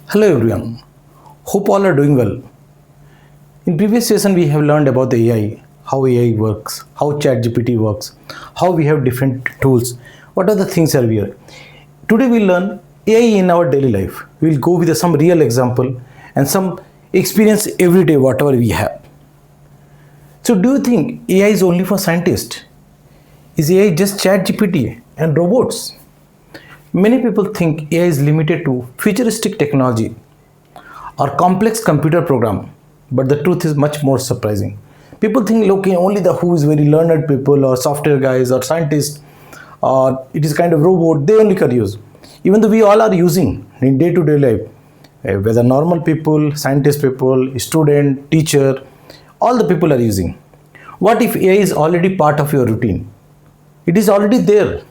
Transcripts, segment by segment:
Hello everyone, hope all are doing well. In previous session we have learned about the AI, how AI works, how ChatGPT works, how we have different tools, what are the things are here. Today we learn AI in our daily life. We will go with some real example and some experience every day whatever we have. So do you think AI is only for scientists? Is AI just ChatGPT and robots? Many people think AI is limited to futuristic technology or complex computer program, but the truth is much more surprising. People think okay, only the who is very learned people or software guys or scientists or it is kind of robot they only can use. Even though we all are using in day-to-day life, whether normal people, scientist people, student, teacher, all the people are using. What if AI is already part of your routine? It is already there.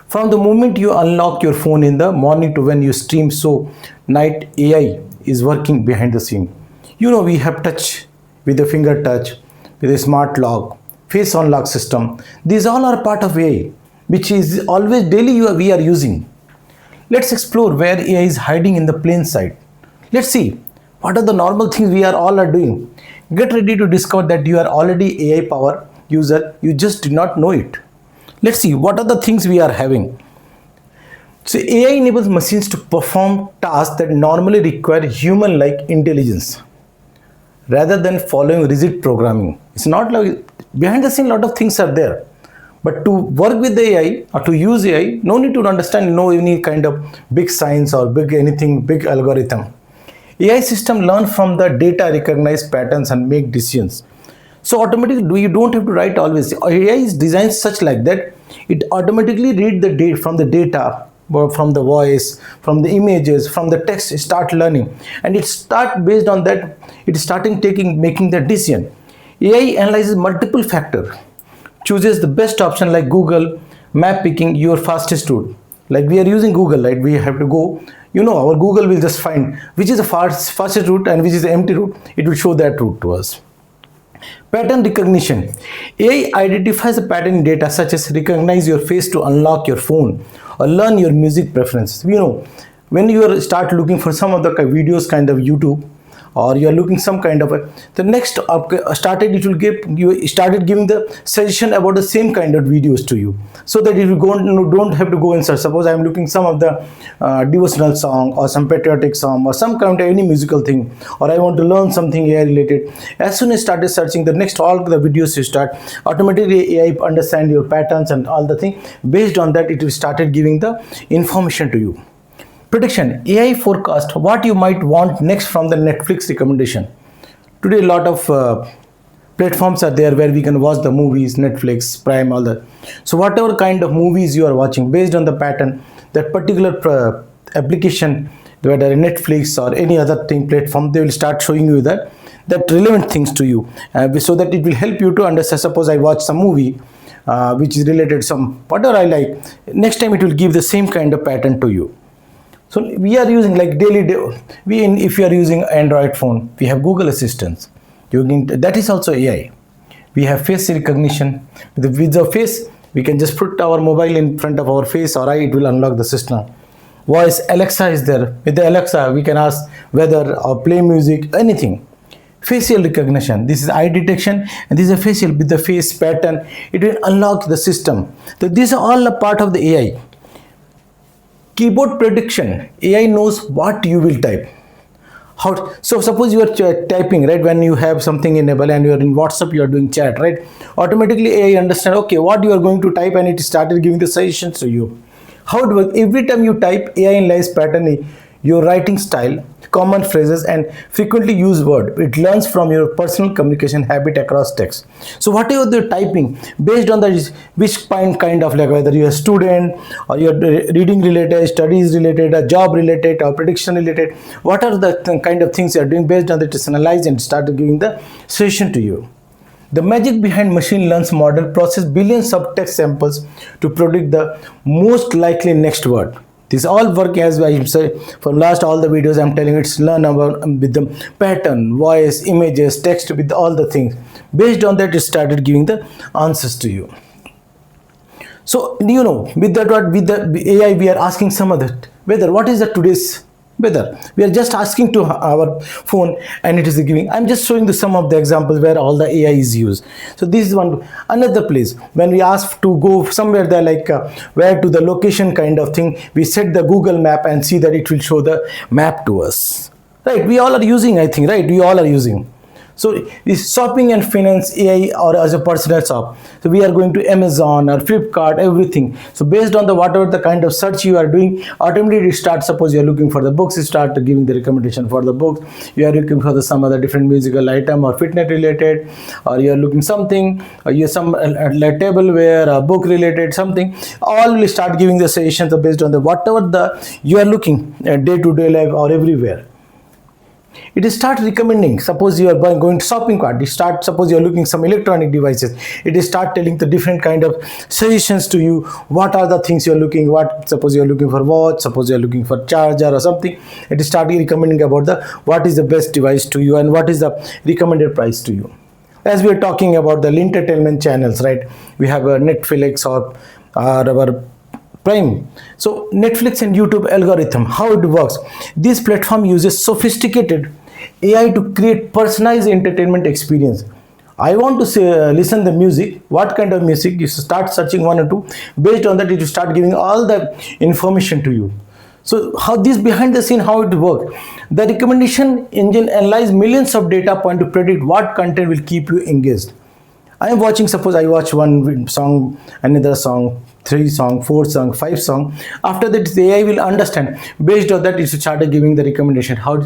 From the moment you unlock your phone in the morning to when you stream so night, AI is working behind the scene. We have touch with the finger touch, with a smart lock, face unlock system. These all are part of AI, which is always daily we are using. Let's explore where AI is hiding in the plain sight. Let's see what are the normal things we are all are doing. Get ready to discover that you are already AI power user. You just did not know it. Let's see what are the things we are having. So AI enables machines to perform tasks that normally require human-like intelligence rather than following rigid programming. It's not like behind the scene a lot of things are there. But to work with the AI or to use AI, no need to understand any kind of big science or big algorithm. AI system learn from the data, recognize patterns and make decisions. So automatically you don't have to write always. AI is designed such like that it automatically read the data from the data, from the voice, from the images, from the text, start learning, and it start based on that. It starting making the decision. AI analyzes multiple factor, chooses the best option like Google map picking your fastest route. Like we are using Google, right? We have to go. Our Google will just find which is the fastest route and which is the empty route. It will show that route to us. Pattern recognition. AI identifies a pattern in data such as recognize your face to unlock your phone or learn your music preferences. When you start looking for some of the videos kind of YouTube or you are looking some kind of the next started it will give you started giving the suggestion about the same kind of videos to you, so that you don't have to go and search. Suppose I am looking some of the devotional song or some patriotic song or some kind of any musical thing, or I want to learn something AI related. As soon as started searching the next all the videos you start, automatically AI understand your patterns and all the thing. Based on that it will started giving the information to you. Prediction. AI forecast what you might want next from the Netflix recommendation. Today a lot of platforms are there where we can watch the movies, Netflix, Prime, all that. So whatever kind of movies you are watching, based on the pattern, that particular application, whether Netflix or any other thing platform, they will start showing you that relevant things to you, so that it will help you to understand. Suppose I watch some movie which is related some whatever I like, next time it will give the same kind of pattern to you. So we are using like if you are using Android phone, we have Google Assistant. That is also AI. We have face recognition. With the face, we can just put our mobile in front of our face or it will unlock the system. Voice, Alexa is there. With the Alexa, we can ask weather or play music, anything. Facial recognition. This is eye detection and this is a facial with the face pattern. It will unlock the system. So these are all a part of the AI. Keyboard prediction. AI knows what you will type. So suppose you are typing, right? When you have something enabled and you are in WhatsApp, you are doing chat, right? Automatically AI understand, okay, what you are going to type, and it started giving the suggestions to you. How it works? Every time you type, AI analyzes pattern, your writing style, common phrases and frequently used word. It learns from your personal communication habit across text. So whatever you're typing, based on that is which kind of, like whether you're a student or you're reading related, studies related, a job related or prediction related, what are the kind of things you're doing, based on that is analyzed and started giving the suggestion to you. The magic behind machine learns model process billions of text samples to predict the most likely next word. This all work, as I say from last all the videos I'm telling, it's learn about with the pattern, voice, images, text, with all the things. Based on that it started giving the answers to you. So with the AI we are asking some of that whether what is the today's weather. We are just asking to our phone and it is giving. I'm just showing some of the examples where all the AI is used. So this is one. Another place, when we ask to go somewhere there, like where to the location kind of thing, we set the Google map and see that it will show the map to us. Right, we all are using, I think, right? We all are using. So this shopping and finance AI or as a personal shop. So we are going to Amazon or Flipkart, everything. So based on the whatever the kind of search you are doing, automatically it starts. Suppose you are looking for the books, it start giving the recommendation for the books. You are looking for some other different musical item or fitness related, or you are looking something, or you some like tableware or book related something. All will start giving the suggestions based on the whatever the you are looking day to day life or everywhere. It is start recommending. Suppose you are going to shopping cart, it start, suppose you are looking some electronic devices, it is start telling the different kind of suggestions to you. What are the things you are looking, what, suppose you are looking for watch, suppose you are looking for charger or something, it is start recommending about the what is the best device to you and what is the recommended price to you. As we are talking about the entertainment channels, right, we have a Netflix or our Prime. So Netflix and YouTube algorithm, how it works. This platform uses sophisticated AI to create personalized entertainment experience. I want to say, listen the music. What kind of music? You start searching one or two. Based on that, it will start giving all the information to you. So how this behind the scene, how it works. The recommendation engine analyzes millions of data points to predict what content will keep you engaged. I am watching, suppose I watch one song, another song, 3 song, 4 song, 5 song. After that, the AI will understand. Based on that, it will start giving the recommendation. How,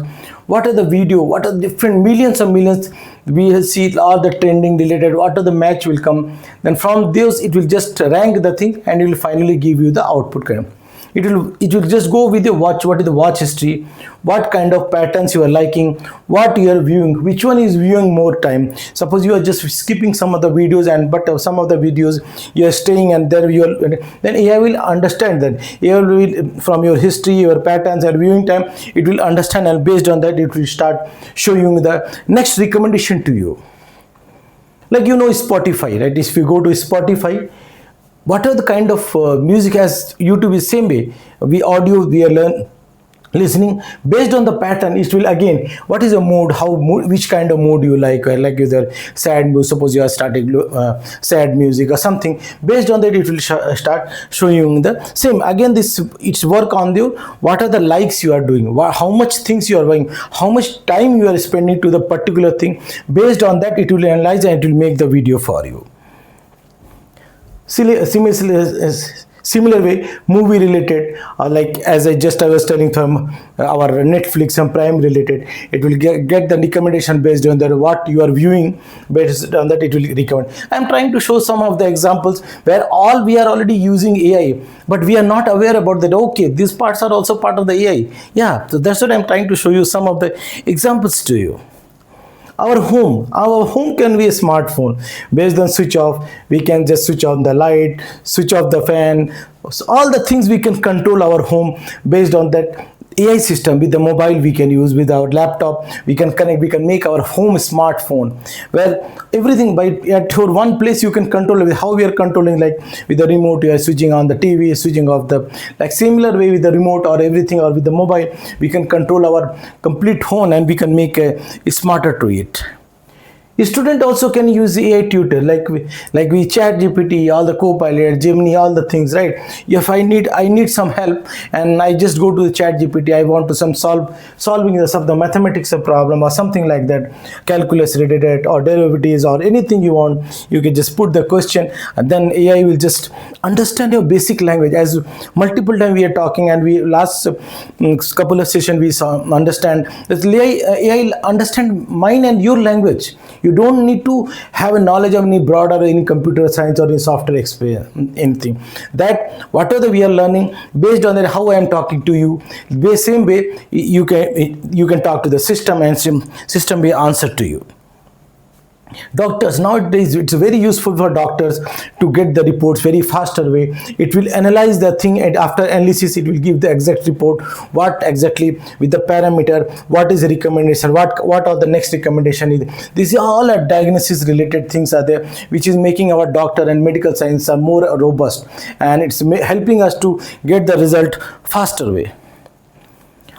what are the video, what are the different millions of millions, we see all the trending related, what are the match will come. Then from those, it will just rank the thing and it will finally give you the output kind of. It will just go with your watch, what is the watch history, what kind of patterns you are liking, what you are viewing, which one is viewing more time. Suppose you are just skipping some of the videos and but some of the videos you are staying and there you are, then AI will understand that. AI will, from your history, your patterns and viewing time, it will understand, and based on that it will start showing the next recommendation to you. Like Spotify, right? If you go to Spotify, what are the kind of music, as YouTube is same way, we audio, we are listening based on the pattern. It will again, what is the mood, which kind of mood you like either sad mood, suppose you are starting sad music or something. Based on that, it will start showing you the same. Again, it's work on you, what are the likes you are doing, how much things you are doing, how much time you are spending to the particular thing. Based on that, it will analyze and it will make the video for you. Similar way, movie related, like as I was telling from our Netflix and Prime related, it will get the recommendation based on that what you are viewing. Based on that, it will recommend. I'm trying to show some of the examples where all we are already using AI, but we are not aware about that. Okay, these parts are also part of the AI. Yeah, so that's what I'm trying to show you some of the examples to you. Our home can be a smartphone. Based on switch off, we can just switch on the light, switch off the fan. So all the things we can control our home based on that AI system. With the mobile we can use, with our laptop we can connect, we can make our home smartphone, where everything at your one place you can control it. How we are controlling, like with the remote you are switching on the TV, switching off the, like similar way with the remote or everything, or with the mobile we can control our complete home and we can make a smarter to it. A student also can use AI tutor, like we ChatGPT, all the Copilot, Gemini, all the things, right? If I need some help and I just go to the ChatGPT, I want to solving the mathematics of problem or something like that, calculus related or derivatives or anything you want, you can just put the question and then AI will just understand your basic language. As multiple times we are talking, and we last couple of sessions we saw understand that AI understand mine and your language. You don't need to have a knowledge of any broader, any computer science or any software experience, anything. That whatever we are learning, based on that, how I am talking to you, the same way you can talk to the system and system will answer to you. Doctors, nowadays it's very useful for doctors to get the reports very faster way. It will analyze the thing, and after analysis it will give the exact report, what exactly with the parameter, what is the recommendation, what are the next recommendation is. These are all diagnosis related things are there, which is making our doctor and medical science are more robust, and it's helping us to get the result faster way.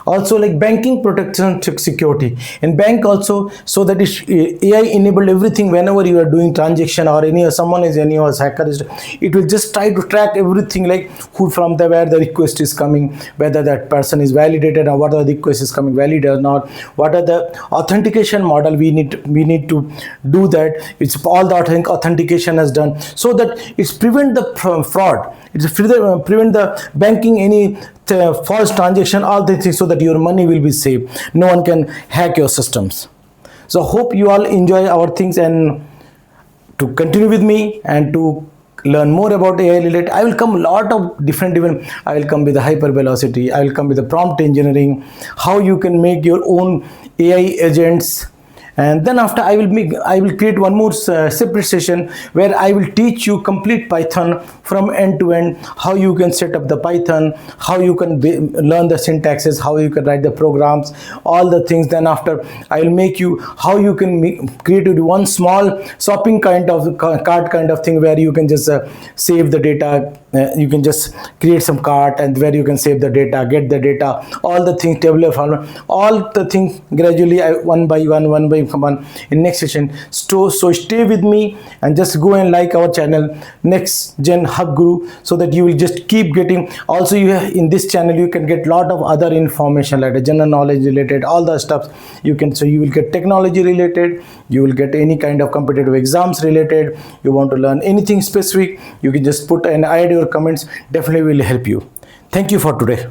Also like banking protection security. In bank also, so that is AI enabled everything. Whenever you are doing transaction or someone is any hacker is, it will just try to track everything, like who from the where the request is coming, whether that person is validated or whether the request is coming valid or not, what are the authentication model we need to do that. It's all the authentication has done, so that it's prevent the fraud, it's prevent the banking any false transaction, all the things, so that your money will be safe, no one can hack your systems. So hope you all enjoy our things, and to continue with me and to learn more about AI related, I will come a lot of different, even I will come with the hyper velocity, I will come with the prompt engineering, how you can make your own AI agents. And then after I will create one more separate session where I will teach you complete Python from end to end, how you can set up the Python, how you can learn the syntaxes, how you can write the programs, all the things. Then after I will make you how you can create one small shopping kind of cart kind of thing, where you can just save the data, you can just create some cart, and where you can save the data, get the data, all the things, tabular format, all the things gradually, one by one in next session. So stay with me and just go and like our channel Next Gen Hub Guru, so that you will just keep getting. Also you have, in this channel you can get lot of other information like general knowledge related, all the stuff you can. So you will get technology related, you will get any kind of competitive exams related, you want to learn anything specific, you can just put and add your comments, definitely will help you. Thank you for today.